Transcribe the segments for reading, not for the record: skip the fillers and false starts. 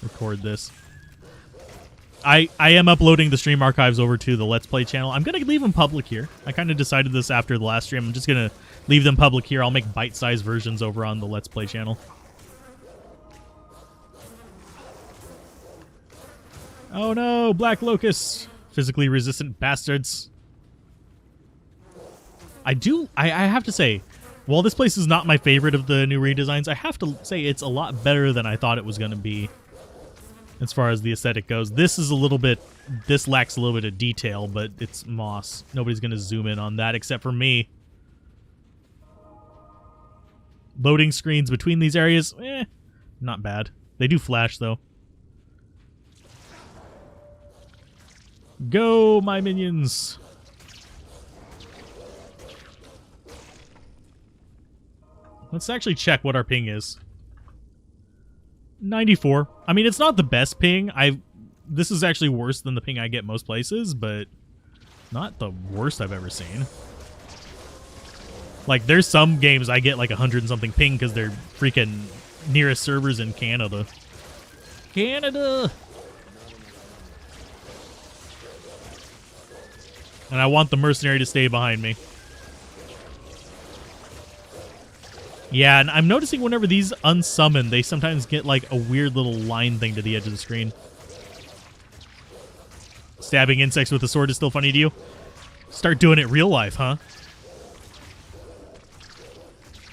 record this. I am uploading the stream archives over to the Let's Play channel. I'm going to leave them public here. I kind of decided this after the last stream. I'm just going to leave them public here. I'll make bite-sized versions over on the Let's Play channel. Oh no, Black Locusts. Physically resistant bastards. I have to say, while this place is not my favorite of the new redesigns, I have to say it's a lot better than I thought it was going to be. As far as the aesthetic goes, this lacks a little bit of detail, but it's moss. Nobody's going to zoom in on that except for me. Loading screens between these areas, not bad. They do flash, though. Go, my minions! Let's actually check what our ping is. 94. I mean, it's not the best ping. This is actually worse than the ping I get most places, but not the worst I've ever seen. Like, there's some games I get like 100 and something ping because they're freaking nearest servers in Canada. Canada! And I want the mercenary to stay behind me. Yeah, and I'm noticing whenever these unsummon, they sometimes get like a weird little line thing to the edge of the screen. Stabbing insects with a sword is still funny to you? Start doing it real life, huh?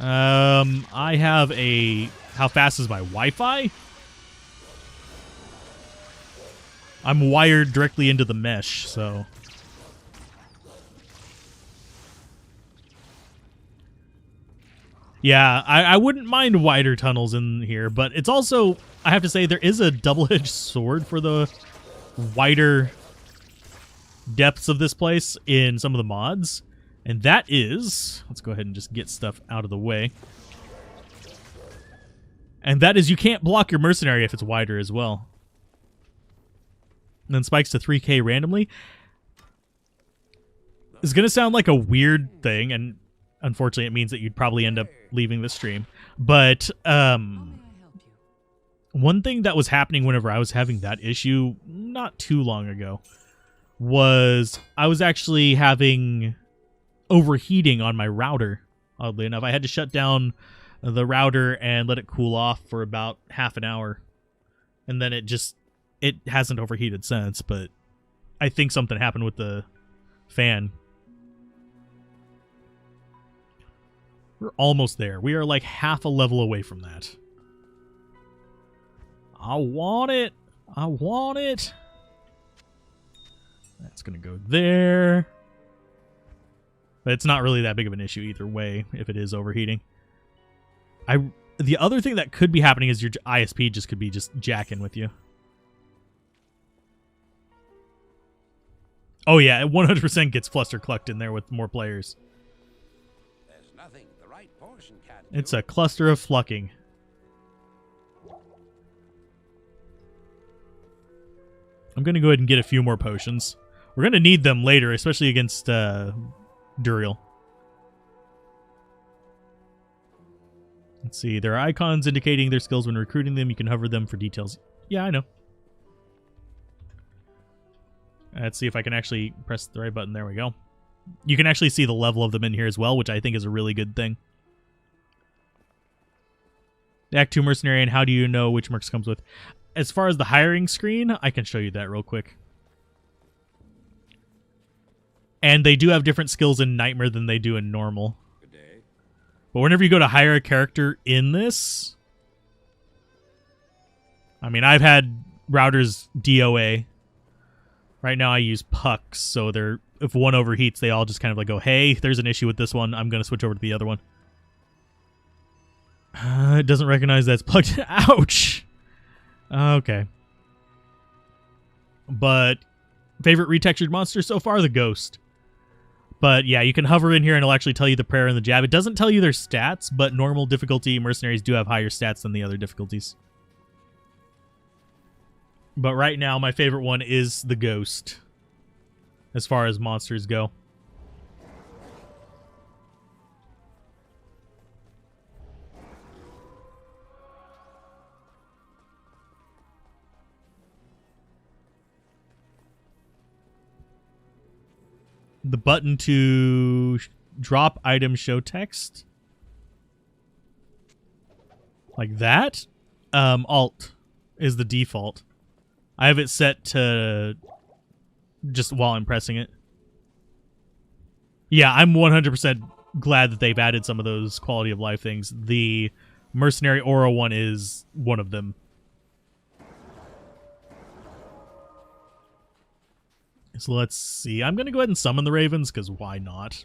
I have a... How fast is my Wi-Fi? I'm wired directly into the mesh, so... Yeah, I wouldn't mind wider tunnels in here, but it's also, I have to say, there is a double-edged sword for the wider depths of this place in some of the mods, and that is, let's go ahead and just get stuff out of the way, and that is you can't block your mercenary if it's wider as well. And then spikes to 3K randomly. It's going to sound like a weird thing, and unfortunately, it means that you'd probably end up leaving the stream. But one thing that was happening whenever I was having that issue not too long ago was I was actually having overheating on my router, oddly enough. I had to shut down the router and let it cool off for about half an hour. And then it hasn't overheated since, but I think something happened with the fan. We're almost there. We are like half a level away from that. I want it. I want it. That's going to go there. But it's not really that big of an issue either way if it is overheating. The other thing that could be happening is your ISP just could be just jacking with you. Oh yeah, it 100% gets fluster-clucked in there with more players. It's a cluster of flucking. I'm going to go ahead and get a few more potions. We're going to need them later, especially against Duriel. Let's see. There are icons indicating their skills when recruiting them. You can hover them for details. Yeah, I know. Let's see if I can actually press the right button. There we go. You can actually see the level of them in here as well, which I think is a really good thing. Act 2 Mercenary, and how do you know which mercs comes with? As far as the hiring screen, I can show you that real quick. And they do have different skills in Nightmare than they do in normal. Good day. But whenever you go to hire a character in this... I mean, I've had routers DOA. Right now I use pucks, so if one overheats, they all just kind of like go, hey, there's an issue with this one. I'm going to switch over to the other one. It doesn't recognize that's plugged in. Ouch! Okay. But favorite retextured monster so far? The Ghost. But yeah, you can hover in here and it'll actually tell you the prayer and the jab. It doesn't tell you their stats, but normal difficulty mercenaries do have higher stats than the other difficulties. But right now, my favorite one is the Ghost, as far as monsters go. the button to drop item show text. Like that. Alt is the default. I have it set to just while I'm pressing it. Yeah, I'm 100% glad that they've added some of those quality of life things. The Mercenary Aura one is one of them. So let's see. I'm going to go ahead and summon the Ravens, because why not?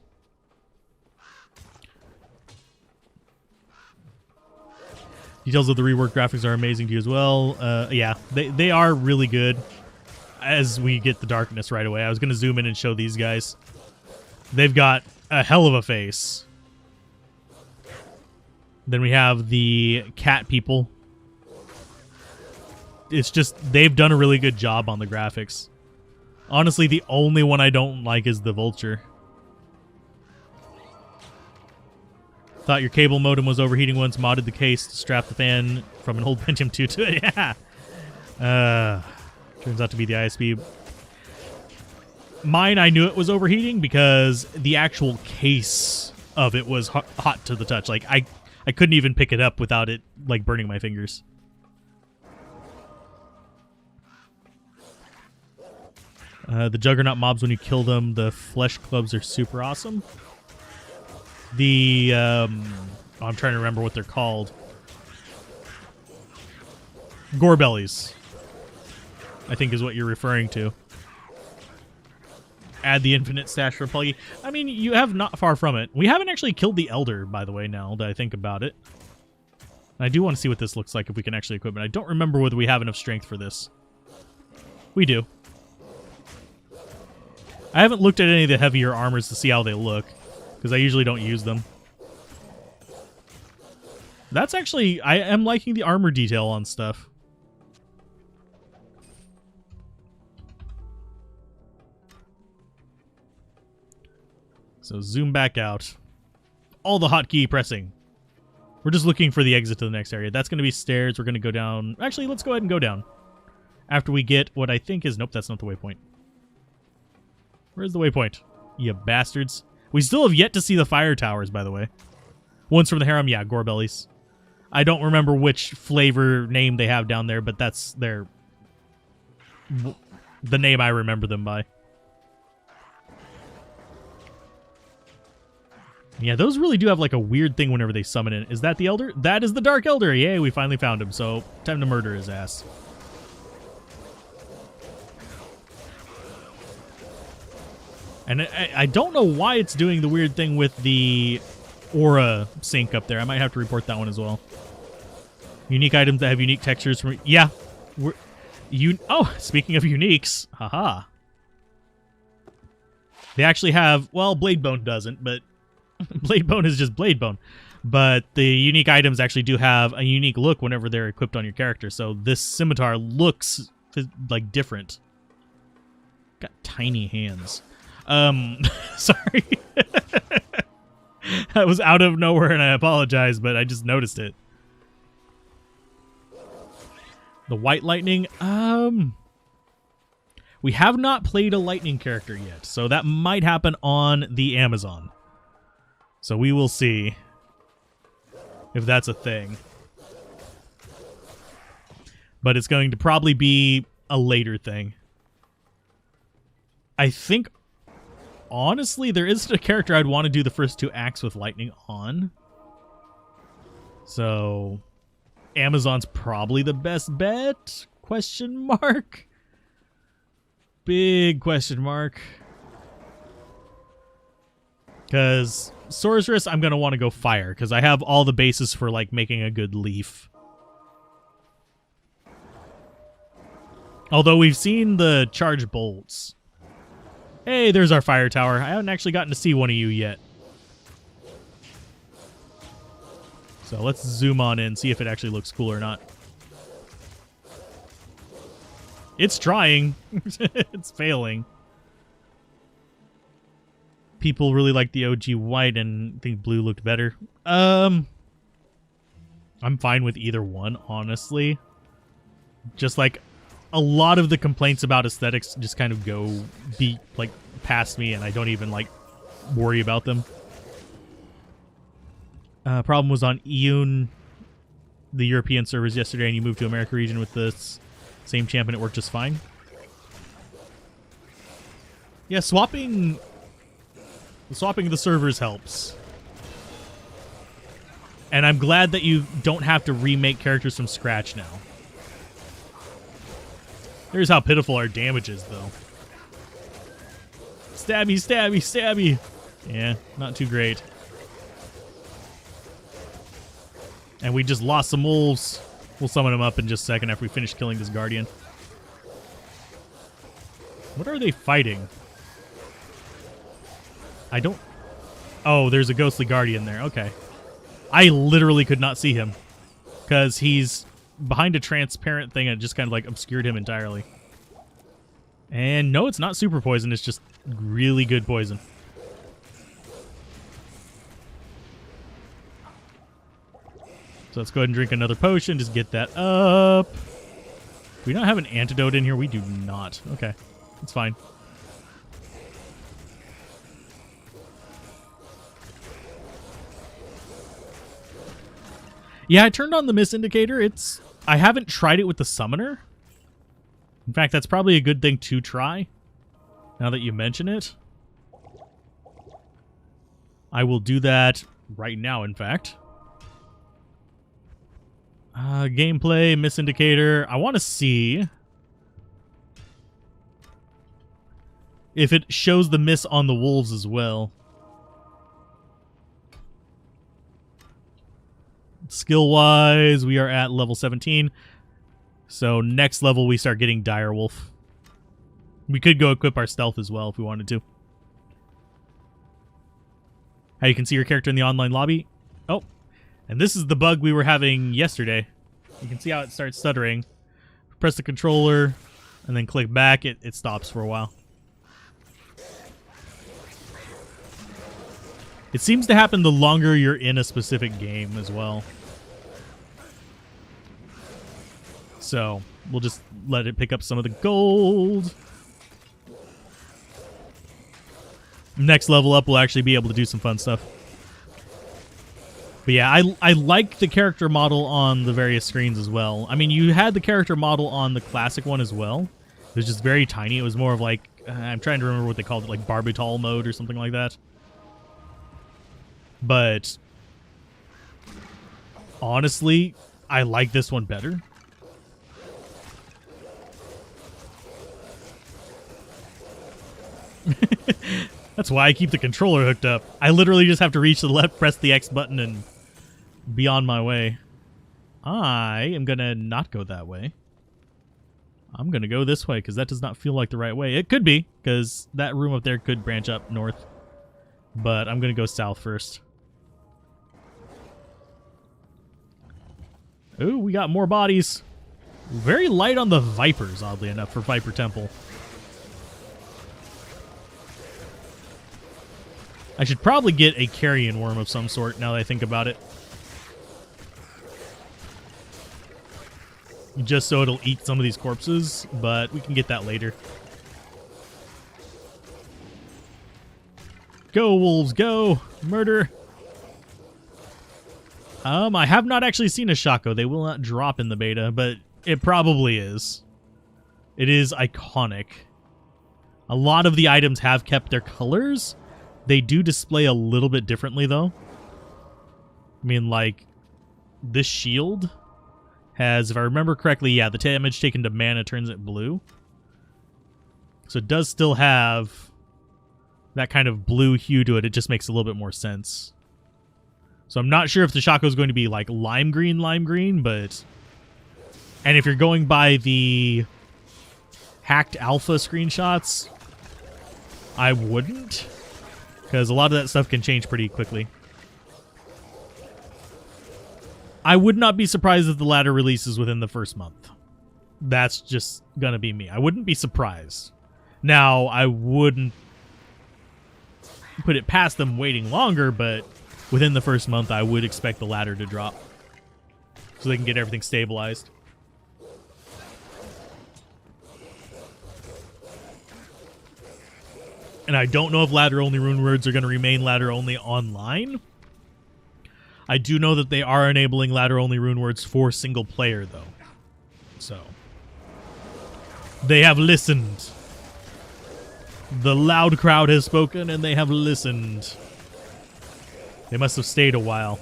Details of the rework graphics are amazing to you as well. Yeah, they are really good as we get the darkness right away. I was going to zoom in and show these guys. They've got a hell of a face. Then we have the cat people. It's just, they've done a really good job on the graphics. Honestly, the only one I don't like is the vulture. Thought your cable modem was overheating once. Modded the case to strap the fan from an old Pentium 2 to it. Yeah. Turns out to be the ISP. Mine, I knew it was overheating because the actual case of it was hot to the touch. Like, I couldn't even pick it up without it, like, burning my fingers. The Juggernaut mobs, when you kill them, the flesh clubs are super awesome. The, I'm trying to remember what they're called. Gorebellies, I think is what you're referring to. Add the infinite stash for Pluggy. I mean, you have not far from it. We haven't actually killed the Elder, by the way, now that I think about it. I do want to see what this looks like if we can actually equip it. I don't remember whether we have enough strength for this. We do. I haven't looked at any of the heavier armors to see how they look, because I usually don't use them. That's actually... I am liking the armor detail on stuff. So zoom back out. All the hotkey pressing. We're just looking for the exit to the next area. That's going to be stairs. We're going to go down. Actually, let's go ahead and go down. After we get what I think is... Nope, that's not the waypoint. Where's the waypoint? You bastards. We still have yet to see the fire towers, by the way. One's from the harem. Yeah, Gorebellies. I don't remember which flavor name they have down there, but that's the name I remember them by. Yeah, those really do have like a weird thing whenever they summon in. Is that the Elder? That is the Dark Elder. Yay, we finally found him. So, time to murder his ass. And I don't know why it's doing the weird thing with the aura sync up there. I might have to report that one as well. Unique items that have unique textures. Yeah. Oh, speaking of uniques. Haha. They actually have... Well, Bladebone doesn't, but... Bladebone is just Bladebone. But the unique items actually do have a unique look whenever they're equipped on your character. So this scimitar looks like different. Got tiny hands. Sorry. That was out of nowhere and I apologize, but I just noticed it. The White Lightning, we have not played a lightning character yet, so that might happen on the Amazon. So we will see if that's a thing. But it's going to probably be a later thing. I think, honestly, there isn't a character I'd want to do the first 2 acts with lightning on. So, Amazon's probably the best bet? Question mark? Big question mark. Because Sorceress, I'm going to want to go fire, because I have all the bases for, like, making a good leaf. Although we've seen the charged bolts. Hey, there's our fire tower. I haven't actually gotten to see one of you yet. So let's zoom on in, see if it actually looks cool or not. It's trying. It's failing. People really like the OG white and think blue looked better. I'm fine with either one, honestly. Just like a lot of the complaints about aesthetics just kind of go past me and I don't even, like, worry about them. Problem was on EUN, the European servers yesterday, and you moved to America region with this same champ and it worked just fine. Yeah, swapping the servers helps. And I'm glad that you don't have to remake characters from scratch now. Here's how pitiful our damage is, though. Stabby, stabby, stabby. Yeah, not too great. And we just lost some wolves. We'll summon them up in just a second after we finish killing this guardian. What are they fighting? I don't... Oh, there's a ghostly guardian there. Okay. I literally could not see him. Because he's behind a transparent thing and it just kind of like obscured him entirely. And no, it's not super poison. It's just really good poison. So let's go ahead and drink another potion. Just get that up. Do we not have an antidote in here? We do not. Okay. It's fine. Yeah, I turned on the miss indicator. I haven't tried it with the summoner. In fact, that's probably a good thing to try. Now that you mention it. I will do that right now, in fact. Gameplay, miss indicator. I want to see if it shows the miss on the wolves as well. Skill-wise, we are at level 17. So next level, we start getting Direwolf. We could go equip our stealth as well if we wanted to. How you can see your character in the online lobby. Oh, and this is the bug we were having yesterday. You can see how it starts stuttering. Press the controller and then click back. It stops for a while. It seems to happen the longer you're in a specific game as well. So we'll just let it pick up some of the gold. Next level up, we'll actually be able to do some fun stuff. But yeah, I like the character model on the various screens as well. I mean, you had the character model on the classic one as well. It was just very tiny. It was more of like, I'm trying to remember what they called it, like Barbital mode or something like that. But honestly, I like this one better. That's why I keep the controller hooked up. I literally just have to reach to the left, press the X button, and be on my way. I am going to not go that way. I'm going to go this way, because that does not feel like the right way. It could be, because that room up there could branch up north. But I'm going to go south first. Ooh, we got more bodies. Very light on the Vipers, oddly enough, for Viper Temple. I should probably get a carrion worm of some sort now that I think about it. Just so it'll eat some of these corpses, but we can get that later. Go, wolves, go! Murder! I have not actually seen a Shaco. They will not drop in the beta, but it probably is. It is iconic. A lot of the items have kept their colors. They do display a little bit differently, though. I mean, like, this shield has, if I remember correctly, yeah, the damage taken to mana turns it blue. So it does still have that kind of blue hue to it. It just makes a little bit more sense. So I'm not sure if the Shaco is going to be, like, lime green, but... And if you're going by the hacked alpha screenshots, I wouldn't. Because a lot of that stuff can change pretty quickly. I would not be surprised if the ladder releases within the first month. That's just going to be me. I wouldn't be surprised. Now, I wouldn't put it past them waiting longer, but within the first month, I would expect the ladder to drop. So they can get everything stabilized. And I don't know if ladder-only rune words are going to remain ladder-only online. I do know that they are enabling ladder-only rune words for single player, though. So, they have listened. The loud crowd has spoken, and they have listened. They must have stayed a while.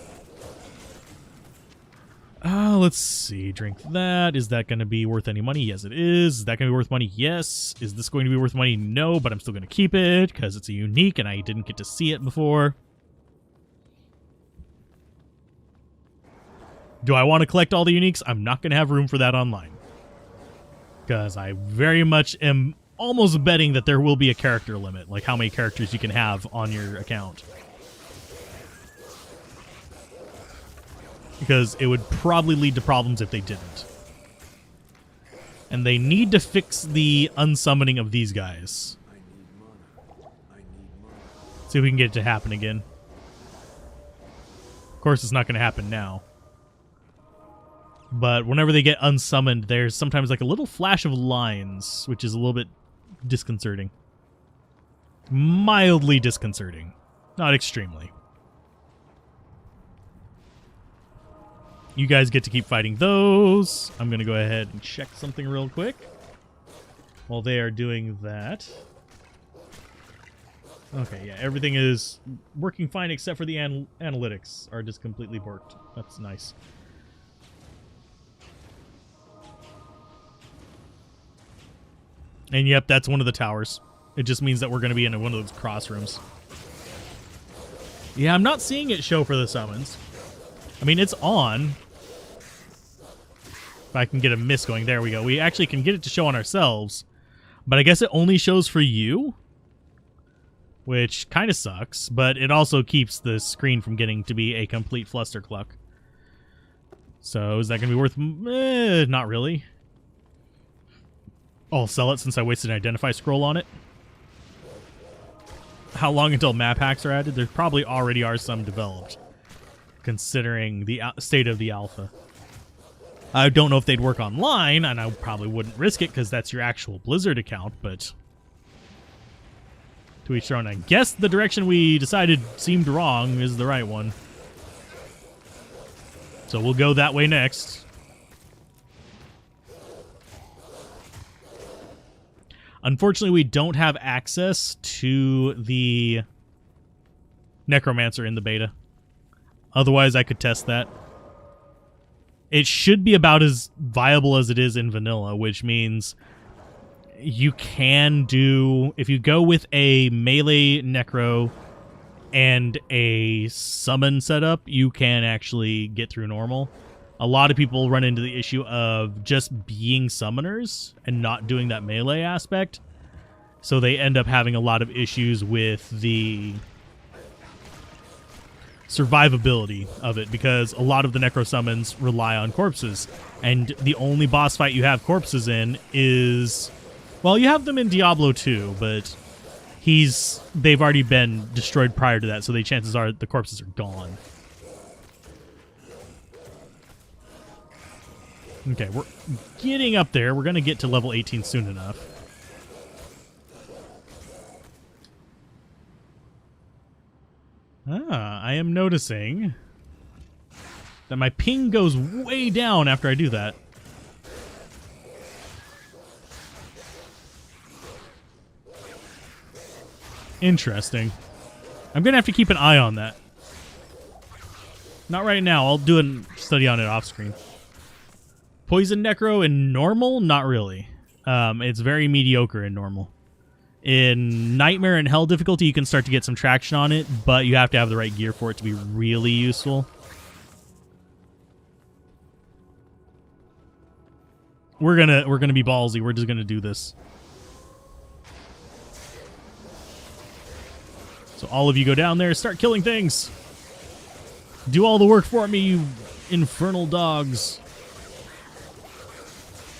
Let's see. Drink that. Is that going to be worth any money? Yes, it is. Is that going to be worth money? Yes. Is this going to be worth money? No, but I'm still going to keep it because it's a unique and I didn't get to see it before. Do I want to collect all the uniques? I'm not going to have room for that online. Because I very much am almost betting that there will be a character limit, like how many characters you can have on your account. Because it would probably lead to problems if they didn't. And they need to fix the unsummoning of these guys. See if we can get it to happen again. Of course, it's not going to happen now. But whenever they get unsummoned, there's sometimes like a little flash of lines, which is a little bit disconcerting. Mildly disconcerting. Not extremely. You guys get to keep fighting those. I'm going to go ahead and check something real quick while they are doing that. Okay, yeah, everything is working fine except for the analytics are just completely borked. That's nice. And yep, that's one of the towers. It just means that we're going to be in one of those cross rooms. Yeah, I'm not seeing it show for the summons. I mean, it's on. If I can get a miss going, there we go. We actually can get it to show on ourselves, but I guess it only shows for you, which kind of sucks, but it also keeps the screen from getting to be a complete flustercluck. So is that going to be worth... not really. I'll sell it since I wasted an identify scroll on it. How long until map hacks are added? There probably already are some developed, considering the state of the alpha. I don't know if they'd work online, and I probably wouldn't risk it because that's your actual Blizzard account, but to each their own. I guess the direction we decided seemed wrong is the right one. So we'll go that way next. Unfortunately, we don't have access to the Necromancer in the beta. Otherwise, I could test that. It should be about as viable as it is in vanilla, which means you can do... If you go with a melee Necro and a summon setup, you can actually get through normal. A lot of people run into the issue of just being summoners and not doing that melee aspect. So they end up having a lot of issues with the survivability of it, because a lot of the necro summons rely on corpses, and the only boss fight you have corpses in is... Well, you have them in Diablo 2, but they've already been destroyed prior to that, so the chances are the corpses are gone. Okay, we're getting up there. We're going to get to level 18 soon enough. I am noticing that my ping goes way down after I do that. Interesting. I'm going to have to keep an eye on that. Not right now. I'll do a study on it off screen. Poison Necro in normal? Not really. It's very mediocre in normal. In Nightmare and Hell difficulty, you can start to get some traction on it, but you have to have the right gear for it to be really useful. We're gonna be ballsy. We're just gonna do this. So all of you go down there, start killing things. Do all the work for me, you infernal dogs.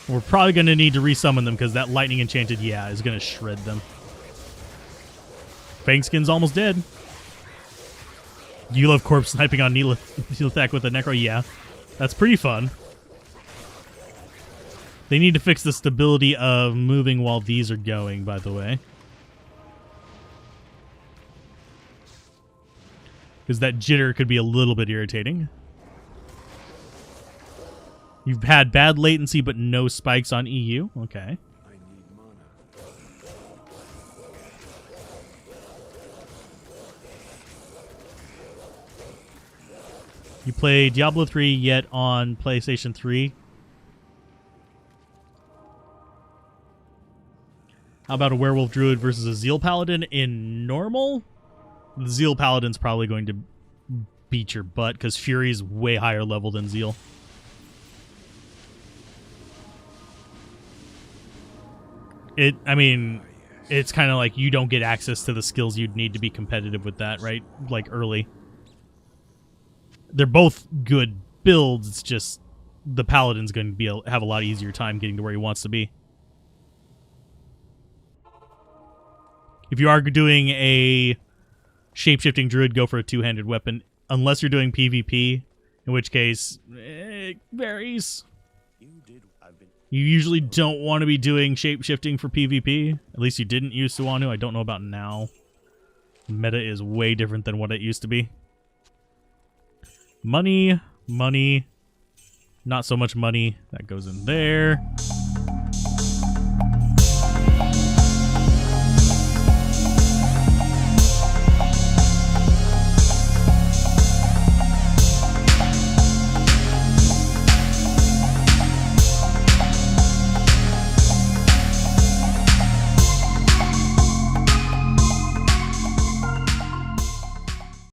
We're probably going to need to resummon them because that lightning enchanted, yeah, is going to shred them. Fangskin's almost dead. You love corpse sniping on Neelathak with a necro? Yeah. That's pretty fun. They need to fix the stability of moving while these are going, by the way. because that jitter could be a little bit irritating. You've had bad latency, but no spikes on EU. Okay. You play Diablo 3 yet on PlayStation 3? How about a Werewolf Druid versus a Zeal Paladin in normal? The Zeal Paladin's probably going to beat your butt because Fury's way higher level than Zeal. I mean, it's kind of like you don't get access to the skills you'd need to be competitive with that, right? Like early. They're both good builds. It's just the Paladin's going to have a lot easier time getting to where he wants to be. If you are doing a shape-shifting Druid, go for a two-handed weapon. Unless you're doing PvP, in which case, it varies. You usually don't want to be doing shape-shifting for PvP. At least you didn't used to want to. I don't know about now. Meta is way different than what it used to be. Money, money, not so much money. That goes in there.